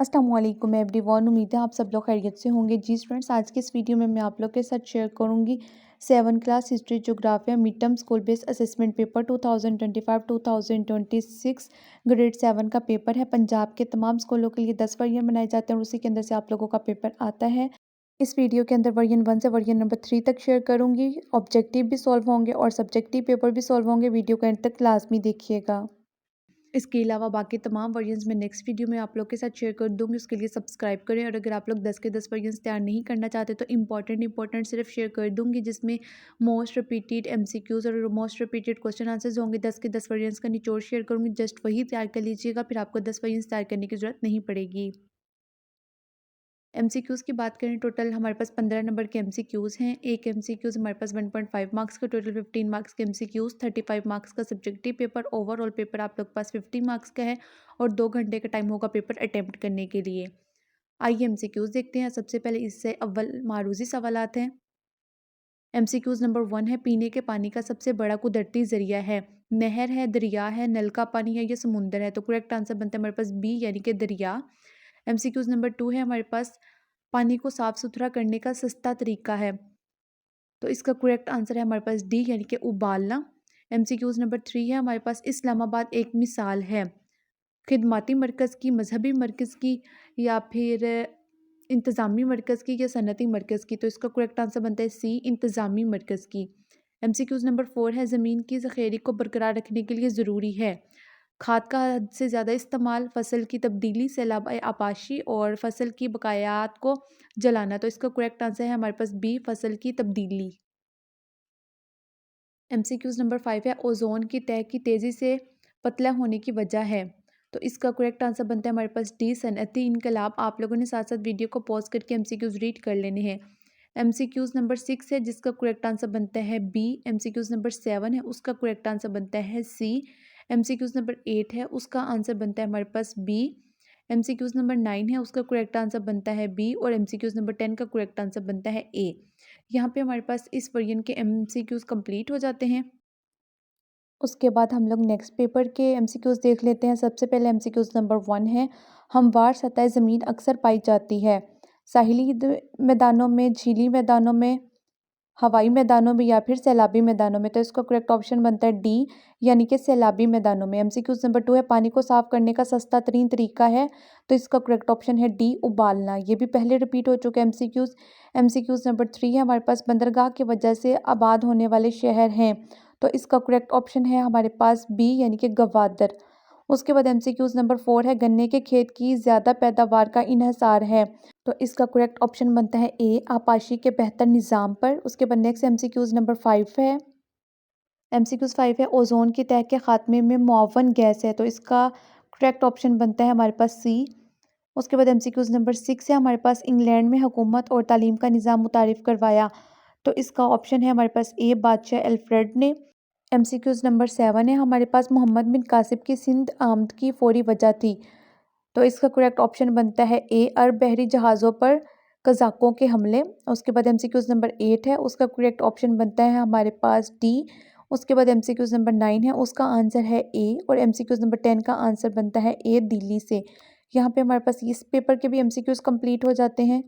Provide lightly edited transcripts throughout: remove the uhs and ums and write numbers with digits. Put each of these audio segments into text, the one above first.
अस्सलामुअलैकुम एवरीवन। उम्मीद है आप सब लोग खैरियत से होंगे। जी स्टूडेंट्स, आज के इस वीडियो में मैं आप लोग के साथ शेयर करूंगी 7 class history geography mid term school based assessment paper 2025-2026 grade 7 का पेपर है। पंजाब के तमाम स्कूलों के लिए 10 वर्जन बनाए जाते हैं और उसी के अंदर से आप लोगों का पेपर आता है। इस वीडियो के अंदर वर्जन 1 से वर्जन नंबर 3 तक शेयर करूंगी। ऑब्जेक्टिव भी सॉल्व होंगे और सब्जेक्टिव पेपर भी सॉल्व होंगे। वीडियो को एंड तक लाजमी देखिएगा। इसके अलावा बाकी तमाम वर्जन्स में नेक्स्ट वीडियो में आप लोग के साथ शेयर कर दूंगी। उसके लिए सब्सक्राइब करें और अगर आप लोग 10 के 10 वर्जन्स तैयार नहीं करना चाहते तो इंपॉर्टेंट सिर्फ शेयर कर दूंगी, जिसमें मोस्ट रिपीटेड एमसीक्यूज और मोस्ट रिपीटेड क्वेश्चन आंसर्स होंगे। 10 के 10 वर्जन्स का निचोड़ शेयर करूंगी, जस्ट वही तैयार कर लीजिएगा, फिर आपको 10 वर्जन्स तैयार करने की जरूरत नहीं पड़ेगी। एमसीक्यूज़ की बात करें, टोटल हमारे पास 15 नंबर के एमसीक्यूज़ हैं। एक एमसीक्यूज़ हमारे पास 1.5 मार्क्स का, टोटल 15 मार्क्स के एमसीक्यूज़, 35 मार्क्स का सब्जेक्टिव पेपर। ओवरऑल पेपर आप लोग के पास 50 मार्क्स का है और 2 घंटे का टाइम होगा पेपर अटेम्प्ट करने के लिए। आइए एमसीक्यूज़ देखते हैं। सबसे पहले इससे अव्वल मारूजी सवालात हैं। एमसीक्यूज़ नंबर 1 है, पीने के पानी का सबसे बड़ा कुदरती ज़रिया है? नहर है, दरिया है, नल का पानी है या समुंदर है? तो करेक्ट आंसर बनता है हमारे पास बी यानी कि दरिया। एमसीक्यूज़ नंबर 2 है हमारे पास, पानी को साफ सुथरा करने का सस्ता तरीका है? तो इसका करेक्ट आंसर है हमारे पास डी यानी कि उबालना। एमसीक्यूज़ नंबर 3 है हमारे पास, इस्लामाबाद एक मिसाल है? खिदमती मरकज़ की, मजहबी मरकज़ की या फिर इंतज़ामी मरकज़ की या सनती मरकज़ की? तो इसका करेक्ट आंसर बनता है सी, इंतज़ामी मरकज़ की। एमसीक्यूज़ नंबर 4 है, ज़मीन की ज़ख़ीरे को बरकरार रखने के लिए ज़रूरी है? खाद का हद से ज़्यादा इस्तेमाल, फसल की तब्दीली, सैलाब आपाशी और फसल की बकायात को जलाना? तो इसका करेक्ट आंसर है हमारे पास बी, फसल की तब्दीली। एमसीक्यूज़ नंबर 5 है, ओजोन की तह की तेज़ी से पतला होने की वजह है? तो इसका करेक्ट आंसर बनता है हमारे पास डी, सनअती इनकलाब। आप लोगों ने साथ साथ वीडियो को पॉज करके एमसीक्यूज़ रीड कर लेने हैं। एमसीक्यूज़ नंबर 6 है, जिसका करेक्ट आंसर बनता है बी। एमसीक्यूज़ नंबर 7 है, उसका करेक्ट आंसर बनता है सी। एमसीक्यूज़ नंबर 8 है, उसका आंसर बनता है हमारे पास बी। एमसीक्यूज़ नंबर 9 है, उसका करेक्ट आंसर बनता है बी और एमसीक्यूज़ नंबर 10 का करेक्ट आंसर बनता है ए। यहाँ पे हमारे पास इस वर्जन के एमसीक्यूज़ कंप्लीट हो जाते हैं। उसके बाद हम लोग नेक्स्ट पेपर के एमसीक्यूज़ देख लेते हैं। सबसे पहले एमसीक्यूज़ नंबर 1 है, हमवार सतह ज़मीन अक्सर पाई जाती है? साहिली मैदानों में, झीली मैदानों में, हवाई मैदानों में या फिर सैलाबी मैदानों में? तो इसका करेक्ट ऑप्शन बनता है डी यानी कि सैलाबी मैदानों में। एमसीक्यूज़ नंबर 2 है, पानी को साफ करने का सस्ता तरीन तरीका है? तो इसका करेक्ट ऑप्शन है डी, उबालना। ये भी पहले रिपीट हो चुका है एमसीक्यूज़। एमसीक्यूज़ नंबर 3 है हमारे पास, बंदरगाह की वजह से आबाद होने वाले शहर हैं? तो इसका करेक्ट ऑप्शन है हमारे पास बी यानी कि गवादर। उसके बाद एमसीक्यूज़ नंबर 4 है, गन्ने के खेत की ज़्यादा पैदावार का इन्हसार है? तो इसका करेक्ट ऑप्शन बनता है ए, आपाशी के बेहतर निज़ाम पर। उसके बाद नेक्स्ट एमसीक्यूज़ नंबर 5 है। एमसीक्यूज़ 5 है, ओजोन की तह के खात्मे में मुअव्वन गैस है? तो इसका करेक्ट ऑप्शन बनता है हमारे पास सी। उसके बाद एमसीक्यूज़ नंबर 6 है हमारे पास, इंग्लैंड में हुकूमत और तालीम का निज़ाम मुतारिफ करवाया? तो इसका ऑप्शन है हमारे पास ए, बादशाह एल्फ्रेड ने। एमसीक्यूज़ नंबर 7 है हमारे पास, मोहम्मद बिन कासिब की सिंध आमद की फौरी वजह थी? तो इसका करेक्ट ऑप्शन बनता है ए, अरब बहरी जहाज़ों पर कज़ाकों के हमले। उसके बाद एमसीक्यूज़ नंबर 8 है, उसका करेक्ट ऑप्शन बनता है हमारे पास डी। उसके बाद एमसीक्यूज़ नंबर 9 है, उसका आंसर है ए और एमसीक्यूज़ नंबर 10 का आंसर बनता है ए, दिल्ली से। यहाँ पे हमारे पास इस पेपर के भी एमसीक्यूज़ कंप्लीट हो जाते हैं।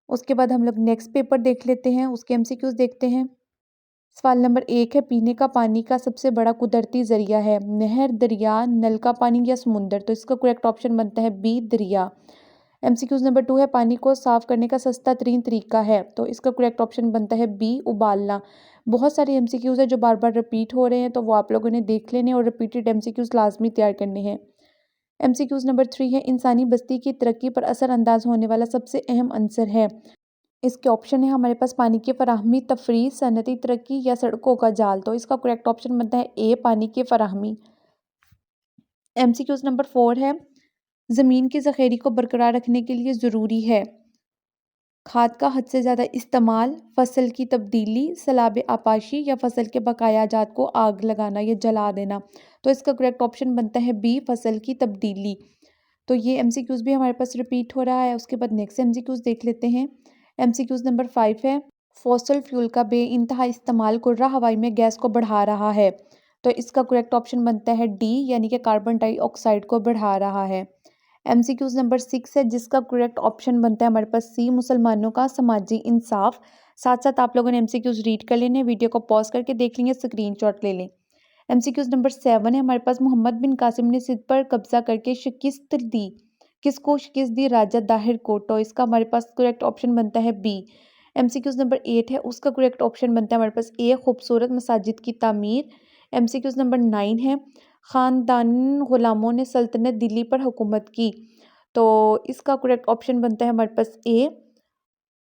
उसके बाद हम लोग नेक्स्ट पेपर देख लेते हैं, उसके एमसीक्यूज़ देखते हैं। सवाल नंबर 1 है, पीने का पानी का सबसे बड़ा कुदरती ज़रिया है? नहर, दरिया, नल का पानी या समुंदर? तो इसका करेक्ट ऑप्शन बनता है बी, दरिया। एमसीक्यूज़ नंबर 2 है, पानी को साफ करने का सस्ता तरीन तरीका है? तो इसका करेक्ट ऑप्शन बनता है बी, उबालना। बहुत सारे एमसीक्यूज़ है जो बार बार रिपीट हो रहे हैं, तो वो आप लोगों ने देख लेने और रिपीटेड एमसीक्यूज़ लाजमी तैयार करने हैं। एमसीक्यूज़ नंबर 3 है, इंसानी बस्ती की तरक्की पर असरअंदाज होने वाला सबसे अहम अंसर है? इसके ऑप्शन है हमारे पास, पानी की फराहमी, तफरीह, सनती तरक्की या सड़कों का जाल? तो इसका करेक्ट ऑप्शन बनता है ए, पानी की फराहमी। एमसीक्यूज़ नंबर 4 है, ज़मीन की ज़ख़ीरे को बरकरार रखने के लिए ज़रूरी है? खाद का हद से ज़्यादा इस्तेमाल, फसल की तब्दीली, सैलाब आपाशी या फसल के बकाया जात को आग लगाना या जला देना? तो इसका करेक्ट ऑप्शन बनता है बी, फसल की तब्दीली। तो ये एमसीक्यूज़ भी हमारे पास रिपीट हो रहा है। उसके बाद नेक्स्ट एमसीक्यूज़ देख लेते हैं। एमसीक्यूज़ नंबर 5 है, फॉसिल फ्यूल का बेइंतहा इस्तेमाल कुर्रा हवाई में गैस को बढ़ा रहा है? तो इसका करेक्ट ऑप्शन बनता है डी यानी कि कार्बन डाइऑक्साइड को बढ़ा रहा है। MCQs नंबर 6 है जिसका करेक्ट ऑप्शन बनता है हमारे पास सी, मुसलमानों का समाजी इंसाफ। साथ साथ आप लोगों ने MCQs रीड कर लेने, वीडियो को पॉज करके देख लेंगे, स्क्रीनशॉट ले लें। MCQs नंबर 7 है हमारे पास, मोहम्मद बिन कासिम ने सिंध पर कब्जा करके शिकस्त दी, किसको शिकस्त दी? राजा दाहिर को। तो इसका हमारे पास करेक्ट ऑप्शन बनता है बी। MCQs नंबर 8 है, उसका करेक्ट ऑप्शन बनता है हमारे पास ए, खूबसूरत मसाजिद की तामीर। MCQs नंबर 9 है, ख़ानदान ग़ुलामों ने सल्तनत दिल्ली पर हुकूमत की। तो इसका करेक्ट ऑप्शन बनता है हमारे पास ए,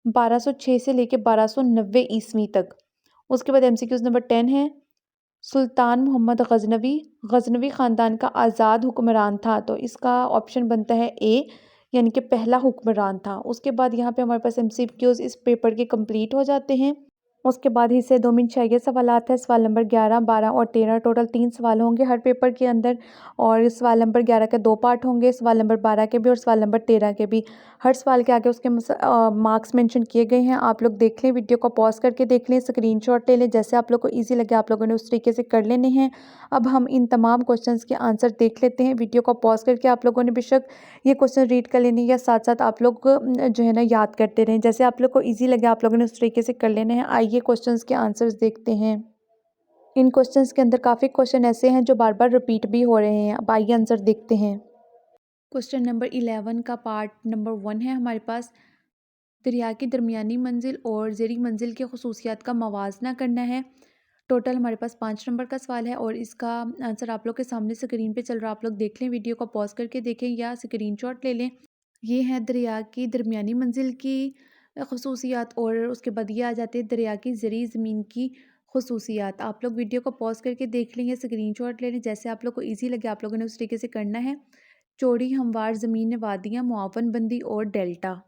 1206 से लेके 1290 ईस्वी तक। उसके बाद MCQs नंबर 10 है, सुल्तान मोहम्मद गजनवी गजनवी ख़ानदान का आज़ाद हुक्मरान था। तो इसका ऑप्शन बनता है ए, यानी कि पहला हुक्मरान था। उसके बाद यहाँ पे हमारे पास MCQs इस पेपर के कंप्लीट हो जाते हैं। उसके बाद हिस्से 2 में 6 सवालात है। सवाल नंबर 11, 12 और 13 टोटल 3 सवाल होंगे हर पेपर के अंदर, और सवाल नंबर 11 के 2 पार्ट होंगे, सवाल नंबर 12 के भी और सवाल नंबर 13 के भी। हर सवाल के आगे उसके मार्क्स मेंशन किए गए हैं, आप लोग देख लें, वीडियो को पॉज करके देख लें, स्क्रीनशॉट ले लें, जैसे आप लोग को ईजी लगे आप लोगों ने उस तरीके से कर लेने हैं। अब हम इन तमाम क्वेश्चंस के आंसर देख लेते हैं। वीडियो को पॉज करके आप लोगों ने बेशक ये क्वेश्चन रीड कर लेने या साथ साथ आप लोग जो है ना याद करते रहें, जैसे आप लोग को ईजी लगे आप लोगों ने उस तरीके से कर लेने हैं। आइए क्वेश्चंस के आंसर्स देखते हैं। इन क्वेश्चंस के अंदर काफ़ी क्वेश्चन ऐसे हैं जो बार बार रिपीट भी हो रहे हैं। अब आइए आंसर देखते हैं। क्वेश्चन नंबर 11 का पार्ट नंबर 1 है हमारे पास, दरिया की दरमियानी मंजिल और ज़ेरी मंजिल की खसूसियात का मवाजना करना है। टोटल हमारे पास 5 नंबर का सवाल है और इसका आंसर आप लोग के सामने स्क्रीन पे चल रहा है, आप लोग देख लें, वीडियो को पॉज करके देखें या स्क्रीनशॉट ले लें। ये है दरिया की दरमियानी मंजिल की खसूसियात, और उसके बाद ये आ जाती है दरिया की ज़री ज़मीन की खसूसियात। आप लोग वीडियो को पॉज करके देख लेंगे, स्क्रीनशॉट ले लें, जैसे आप लोग को ईजी लगे आप लोगों ने उस तरीके से करना है। चौड़ी हमवार ज़मीन, वादियाँ, मुआवन बंदी और डेल्टा।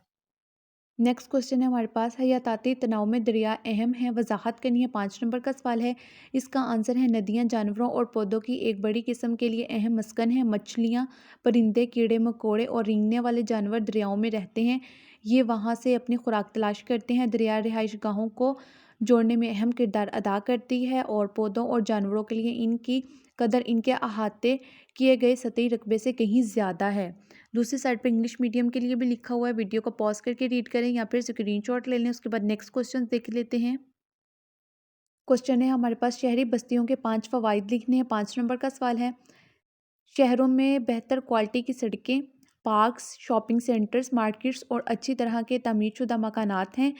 नेक्स्ट क्वेश्चन है हमारे पास, हयाताती तनाव में दरिया अहम है, वजाहत करनी है। 5 नंबर का सवाल है, इसका आंसर है नदियाँ जानवरों और पौधों की एक बड़ी किस्म के लिए अहम मस्कन है। मछलियाँ, परिंदे, कीड़े मकोड़े और रेंगने वाले जानवर दरियाओं में रहते हैं, ये वहाँ से अपनी खुराक तलाश करते हैं। दरिया रिहाइश गाहों को जोड़ने में अहम किरदार अदा करती है और पौधों और जानवरों के लिए इनकी कदर इनके अहाते किए गए सतही रकबे से कहीं ज़्यादा है। दूसरी साइड पे इंग्लिश मीडियम के लिए भी लिखा हुआ है, वीडियो को पॉज करके रीड करें या फिर स्क्रीनशॉट ले लें। उसके बाद नेक्स्ट क्वेश्चन देख लेते हैं। क्वेश्चन है हमारे पास, शहरी बस्तियों के 5 फ़वाइद लिखने हैं। 5 नंबर का सवाल है, शहरों में बेहतर क्वालिटी की सड़कें, पार्क्स, शॉपिंग सेंटर्स, मार्केट्स और अच्छी तरह के तामीरशुदा मकानात हैं।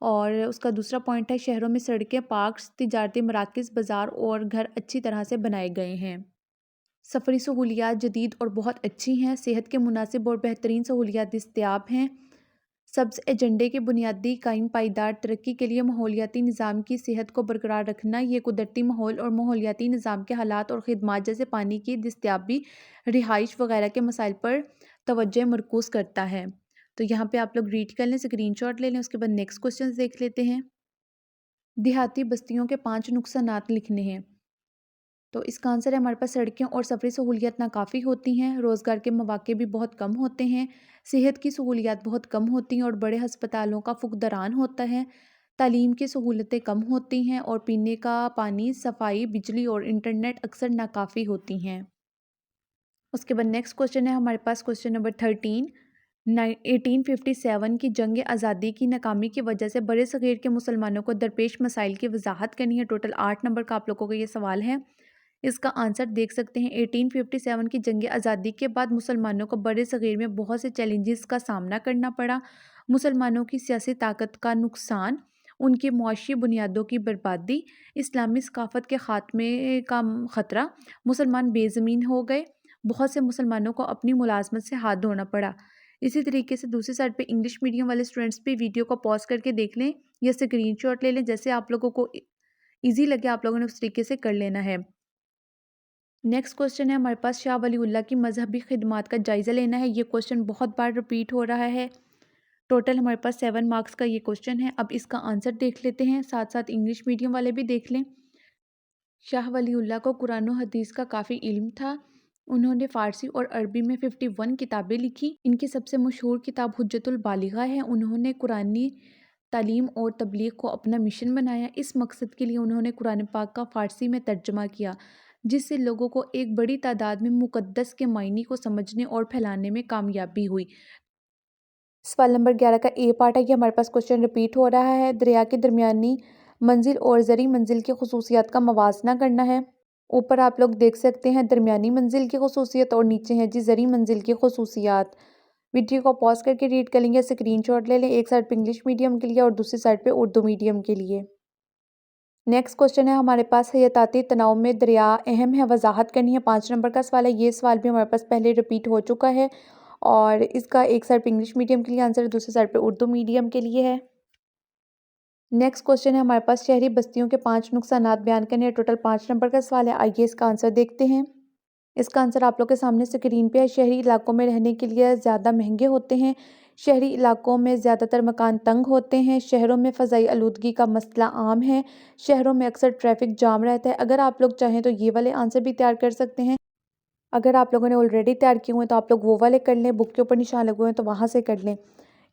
और उसका दूसरा पॉइंट है, शहरों में सड़कें, पार्क्स, तिजारती मराकज़, बाज़ार और घर अच्छी तरह से बनाए गए हैं। सफ़री सहूलियात जदीद और बहुत अच्छी हैं। सेहत के मुनासिब और बेहतरीन सहूलियात दस्तयाब हैं। सब्ज़ एजेंडे के बुनियादी कायम पायदार तरक्की के लिए माहौलियाती निज़ाम की सेहत को बरकरार रखना, ये कुदरती माहौल और माहौलियाती निज़ाम के हालात और ख़िदमात जैसे पानी की दस्तयाबी, रिहाइश वगैरह के मसाइल पर तवज्जो मरकूज़ करता है। तो यहाँ पे आप लोग रीड कर लें, स्क्रीनशॉट ले लें। उसके बाद नेक्स्ट क्वेश्चन देख लेते हैं। देहाती बस्तियों के 5 नुकसानात लिखने हैं। तो इसका आंसर है हमारे पास, सड़कें और सफरी सहूलियत नाकाफ़ी होती हैं, रोज़गार के मौके भी बहुत कम होते हैं, सेहत की सहूलियात बहुत कम होती हैं और बड़े हस्पतालों का फुकदरान होता है, तालीम की सहूलतें कम होती हैं और पीने का पानी, सफाई, बिजली और इंटरनेट अक्सर नाकाफ़ी होती हैं। उसके बाद नेक्स्ट क्वेश्चन है हमारे पास, क्वेश्चन नंबर 13, 1857 की जंग आज़ादी की नाकामी की वजह से बड़े सग़ीर के मुसलमानों को दरपेश मसाइल की वजाहत करनी है। टोटल 8 नंबर का आप लोगों को ये सवाल है। इसका आंसर देख सकते हैं। 1857 की जंग आज़ादी के बाद मुसलमानों को बड़े सग़ीर में बहुत से चैलेंजेस का सामना करना पड़ा। मुसलमानों की सियासी ताकत का नुकसान, उनकी मुआशी बुनियादों की बर्बादी, इस्लामी सकाफ़त के ख़ात्मे का ख़तरा, मुसलमान बेज़मीन हो गए, बहुत से मुसलमानों को अपनी मुलाजमत से हाथ धोना पड़ा। इसी तरीके से दूसरी साइड पे इंग्लिश मीडियम वाले स्टूडेंट्स भी वीडियो को पॉज करके देख लें या स्क्रीनशॉट ले लें, जैसे आप लोगों को ईजी लगे आप लोगों ने उस तरीके से कर लेना है। नेक्स्ट क्वेश्चन है हमारे पास, शाह वलीउल्लाह की मजहबी खिदमात का जायज़ा लेना है। ये क्वेश्चन बहुत बार रिपीट हो रहा है। टोटल हमारे पास 7 मार्क्स का ये क्वेश्चन है। अब इसका आंसर देख लेते हैं, साथ साथ इंग्लिश मीडियम वाले भी देख लें। शाह वलीउल्लाह को कुरान और हदीस का काफ़ी इल्म था। उन्होंने फ़ारसी और अरबी में 51 किताबें लिखी। इनकी सबसे मशहूर किताब हुज्जतुल बालिगा है। उन्होंने कुरानी तालीम और तबलीग को अपना मिशन बनाया। इस मकसद के लिए उन्होंने कुरान पाक का फ़ारसी में तर्जमा किया। जिससे लोगों को एक बड़ी तादाद में मुक़द्दस के मायने को समझने और फैलाने में कामयाबी हुई। सवाल नंबर 11 का ए पार्ट है, ये हमारे पास क्वेश्चन रिपीट हो रहा है। दरिया की दरमियानी मंजिल और ज़री मंजिल की खसूसियात का मवाजना करना है। ऊपर आप लोग देख सकते हैं दरमियानी मंजिल की खसूसियत और नीचे है जी ज़री मंजिल की खसूसियात। वीडियो को पॉज करके रीड कर लेंगे, स्क्रीनशॉट ले लें, एक साइड पे इंग्लिश मीडियम के लिए और दूसरी साइड पे उर्दू मीडियम के लिए। नेक्स्ट क्वेश्चन है हमारे पास, हयाताती तनाव में दरिया अहम है, वजाहत करनी है। 5 नंबर का सवाल है। ये सवाल भी हमारे पास पहले रिपीट हो चुका है और इसका एक साइड पे इंग्लिश मीडियम के लिए आंसर है, दूसरी साइड पे उर्दू मीडियम के लिए है। नेक्स्ट क्वेश्चन है हमारे पास, शहरी बस्तियों के 5 नुकसानात बयान करने हैं। टोटल 5 नंबर का सवाल है। आइए इसका आंसर देखते हैं। इसका आंसर आप लोग के सामने स्क्रीन पे है। शहरी इलाकों में रहने के लिए ज़्यादा महंगे होते हैं। शहरी इलाकों में ज़्यादातर मकान तंग होते हैं। शहरों में फ़ज़ाई आलूदगी का मसला आम है। शहरों में अक्सर ट्रैफिक जाम रहता है। अगर आप लोग चाहें तो ये वाले आंसर भी तैयार कर सकते हैं। अगर आप लोगों ने ऑलरेडी तैयार किए हुए हैं तो आप लोग वो वाले कर लें, बुक के ऊपर निशान लगे हुए हैं तो वहाँ से कर लें।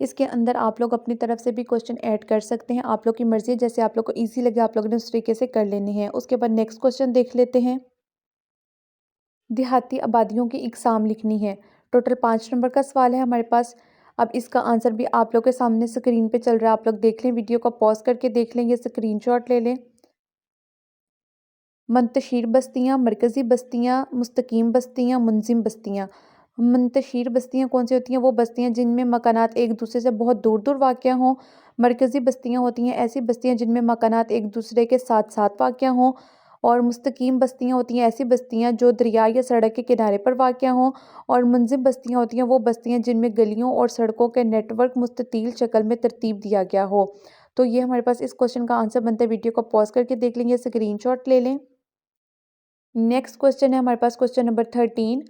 इसके अंदर आप लोग अपनी तरफ से भी क्वेश्चन ऐड कर सकते हैं, आप लोग की मर्ज़ी है, जैसे आप लोग को ईजी लगे आप लोगों ने उस तरीके से कर लेने हैं। उसके बाद नेक्स्ट क्वेश्चन देख लेते हैं। देहाती आबादियों की इकसाम लिखनी है। टोटल 5 नंबर का सवाल है हमारे पास। अब इसका आंसर भी आप लोग के सामने स्क्रीन पे चल रहा है, आप लोग देख लें, वीडियो को पॉज करके देख लें, ये स्क्रीनशॉट ले लें। मुंतशिर बस्तियाँ, मरकज़ी बस्तियाँ, मुस्तकीम बस्तियाँ, मुनज़िम बस्तियाँ। मुंतशिर बस्तियाँ कौन सी होती हैं? वो बस्तियाँ जिनमें मकानात एक दूसरे से बहुत दूर दूर वाक़या हों। मरकज़ी बस्तियाँ होती हैं ऐसी बस्तियाँ जिनमें मकानात एक दूसरे के साथ साथ वाक़या हों। और मुस्तकीम बस्तियाँ होती हैं ऐसी बस्तियाँ जो दरिया या सड़क के किनारे पर वाक़या हों। और मुनज़िम बस्तियाँ होती हैं वो बस्तियाँ जिनमें गलियों और सड़कों के नेटवर्क मुस्ततील शक्ल में तरतीब दिया गया हो। तो ये हमारे पास इस क्वेश्चन का आंसर बनता है। वीडियो को पॉज करके देख लेंगे, स्क्रीनशॉट ले लें। नेक्स्ट क्वेश्चन है हमारे पास क्वेश्चन नंबर 13।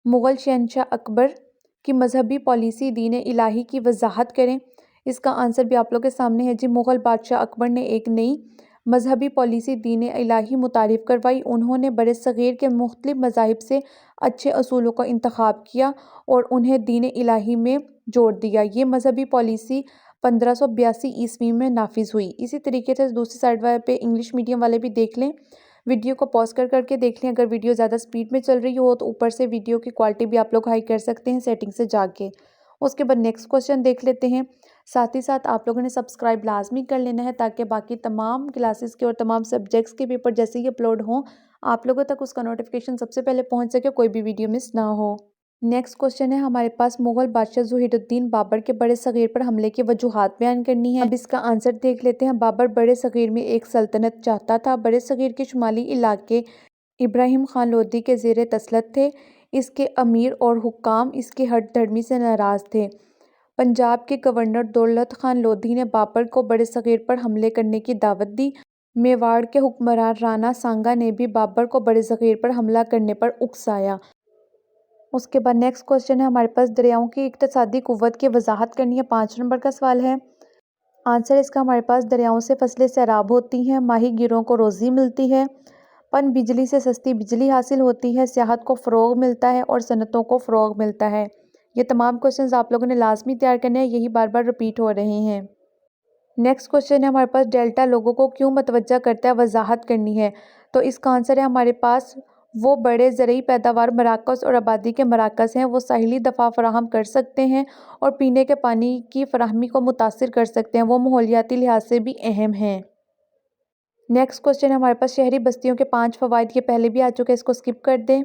मुग़ल शहंशाह अकबर की मजहबी पॉलिसी दीन इलाही की वजाहत करें। इसका आंसर भी आप लोग के सामने है जी। मुग़ल बादशाह अकबर ने एक नई मजहबी पॉलिसी दीन इलाही मुतारिफ करवाई। उन्होंने बड़े सग़ीर के मुख्तलिफ मज़ाहिब से अच्छे असूलों का इंतखाब किया और उन्हें दीन इलाही में जोड़ दिया। ये मजहबी पॉलिसी 1582 ईस्वी में नाफिज हुई। इसी तरीके से दूसरी साइड वाले पे इंग्लिश मीडियम वाले भी देख लें, वीडियो को पॉज करके देख लें। अगर वीडियो ज़्यादा स्पीड में चल रही हो तो ऊपर से वीडियो की क्वालिटी भी आप लोग हाई कर सकते हैं सेटिंग से जाके। उसके बाद नेक्स्ट क्वेश्चन देख लेते हैं। साथ ही साथ आप लोगों ने सब्सक्राइब लाजमी कर लेना है ताकि बाकी तमाम क्लासेस के और तमाम सब्जेक्ट्स के पेपर जैसे ही अपलोड हों आप लोगों तक उसका नोटिफिकेशन सबसे पहले पहुंच सके, कोई भी वीडियो मिस ना हो। नेक्स्ट क्वेश्चन है हमारे पास, मुग़ल बादशाह ज़ुहीरुद्दीन बाबर के बड़े सग़ीर पर हमले की वजूहात बयान करनी है। अब इसका आंसर देख लेते हैं। बाबर बड़े सग़ीर में एक सल्तनत चाहता था। बड़े सग़ीर के शुमाली इलाके इब्राहिम खान लोदी के ज़ेर तसल्लुत थे। इसके अमीर और हुक्काम इसकी हट धर्मी से नाराज़ थे। पंजाब के गवर्नर दौलत खान लोधी ने बाबर को बड़े सग़ीर पर हमले करने की दावत दी। मेवाड़ के हुक्मरान राणा सांगा ने भी बाबर को बड़े सग़ीर पर हमला करने पर उकसाया। उसके बाद नेक्स्ट क्वेश्चन है हमारे पास, दरियाओं की इक़्तिसादी क़ुव्वत की वजाहत करनी है। 5 नंबर का सवाल है। आंसर इसका हमारे पास, दरियाओं से फसलें सैराब होती हैं, माही गिरों को रोज़ी मिलती है, पन बिजली से सस्ती बिजली हासिल होती है, सियाहत को फ़रोग़ मिलता है और सनतों को फ़रोग़ मिलता है। ये तमाम क्वेश्चंस आप लोगों ने लाजमी तैयार करने हैं, यही बार बार रिपीट हो रहे हैं। नेक्स्ट क्वेश्चन है हमारे पास, डेल्टा लोगों को क्यों मतवज्जा करता है, वजाहत करनी है। तो इसका आंसर है हमारे पास, वो बड़े ज़रूरी पैदावार मराकज़ और आबादी के मराकज़ हैं। वो साहिली दफ़ा फराहम कर सकते हैं और पीने के पानी की फराहमी को मुतासिर कर सकते हैं। वो माहौलियाती लिहाज से भी अहम हैं। नेक्स्ट क्वेश्चन है हमारे पास, शहरी बस्तियों के 5 फ़वाइद, ये पहले भी आ चुके हैं, इसको स्किप कर दें।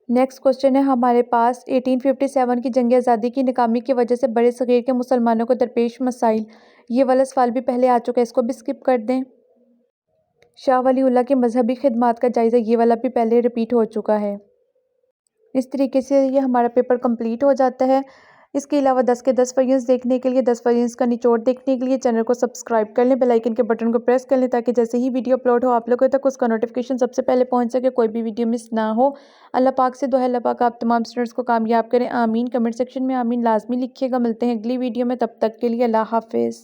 नेक्स्ट क्वेश्चन है हमारे पास, 1857 की जंग आज़ादी की नाकामी की वजह से बड़े सग़ीर के मुसलमानों को दरपेश मसाइल, ये वाला सवाल भी पहले आ चुका है, इसको भी स्किप कर दें। शाह वलीउल्लाह की मजहबी खिदमात का जायज़ा, ये वाला भी पहले रिपीट हो चुका है। इस तरीके से ये हमारा पेपर कंप्लीट हो जाता है। इसके अलावा 10 के 10 क्वेश्चंस देखने के लिए, 10 क्वेश्चंस का निचोड़ देखने के लिए चैनल को सब्सक्राइब कर लें, बेल आइकन के बटन को प्रेस कर लें ताकि जैसे ही वीडियो अपलोड हो आप लोगों तक उसका नोटिफिकेशन सबसे पहले पहुंच सके, कोई भी वीडियो मिस ना हो। अल्लाह पाक से दुआ है, अल्लाह पाक आप तमाम स्टूडेंट्स को कामयाब करें, आमीन। कमेंट सेक्शन में आमीन लाजमी लिखिएगा। मिलते हैं अगली वीडियो में, तब तक के लिए अल्लाह हाफिज़।